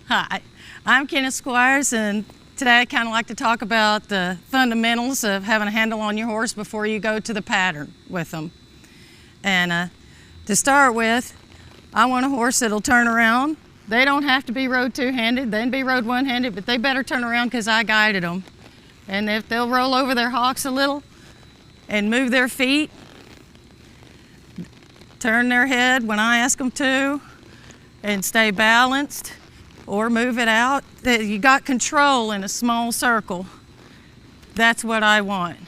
Hi, I'm Kenneth Squires, and today I kind of like to talk about the fundamentals of having a handle on your horse before you go to the pattern with them. And to start with, I want a horse that'll turn around. They don't have to be rode two-handed, they can be rode one-handed, but they better turn around because I guided them. And if they'll roll over their hocks a little and move their feet, turn their head when I ask them to, and stay balanced, or move it out. You got control in a small circle. That's what I want.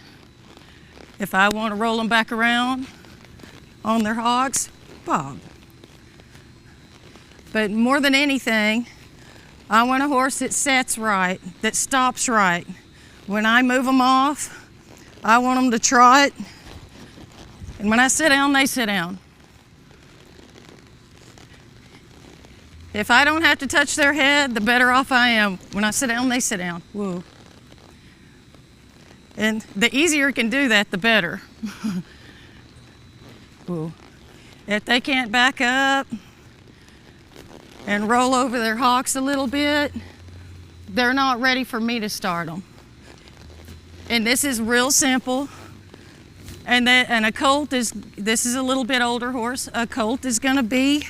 If I want to roll them back around on their hocks, bob. But more than anything, I want a horse that sets right, that stops right. When I move them off, I want them to trot, and when I sit down, they sit down. If I don't have to touch their head, the better off I am. When I sit down, they sit down. Whoa. And the easier you can do that, the better. Whoa. If they can't back up and roll over their hocks a little bit, they're not ready for me to start them. And this is real simple. And a colt this is a little bit older horse. A colt is going to be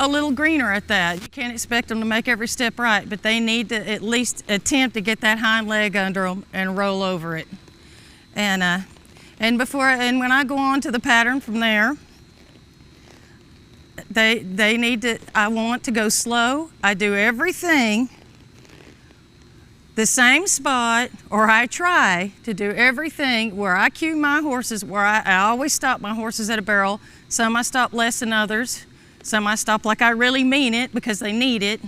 a little greener at that. You can't expect them to make every step right, but they need to at least attempt to get that hind leg under them and roll over it. And when I go on to the pattern from there, they need to. I want to go slow. I do everything the same spot, or I try to do everything where I cue my horses. Where I always stop my horses at a barrel. Some I stop less than others. Some I stop like I really mean it because they need it,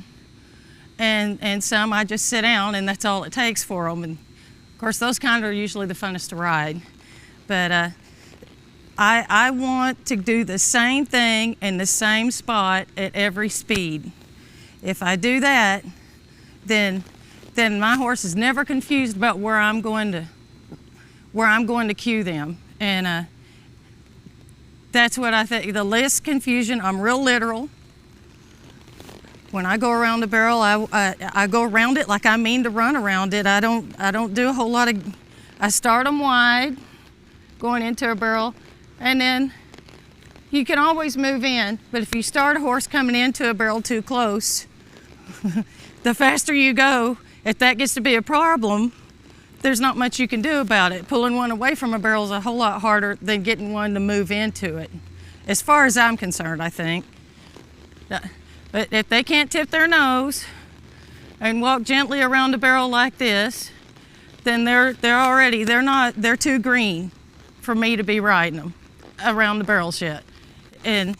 and some I just sit down and that's all it takes for them. And of course those kind are usually the funnest to ride. But I want to do the same thing in the same spot at every speed. If I do that, then my horse is never confused about where I'm going to cue them. And that's what I think. The less confusion, I'm real literal. When I go around the barrel, I go around it like I mean to run around it. I don't do a whole lot of, I start them wide, going into a barrel, and then you can always move in, but if you start a horse coming into a barrel too close, the faster you go, if that gets to be a problem, there's not much you can do about it. Pulling one away from a barrel is a whole lot harder than getting one to move into it, as far as I'm concerned, I think. But if they can't tip their nose and walk gently around the barrel like this, then they're too green for me to be riding them around the barrel yet. And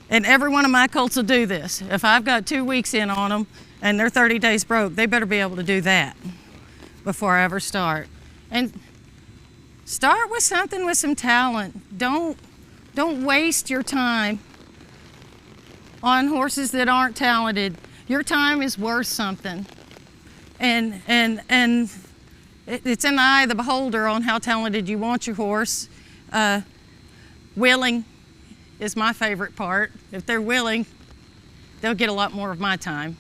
every one of my colts will do this. If I've got 2 weeks in on them and they're 30 days broke, they better be able to do that before I ever start. And start with something with some talent. Don't waste your time on horses that aren't talented. Your time is worth something. And it's in the eye of the beholder on how talented you want your horse. Willing is my favorite part. If they're willing, they'll get a lot more of my time.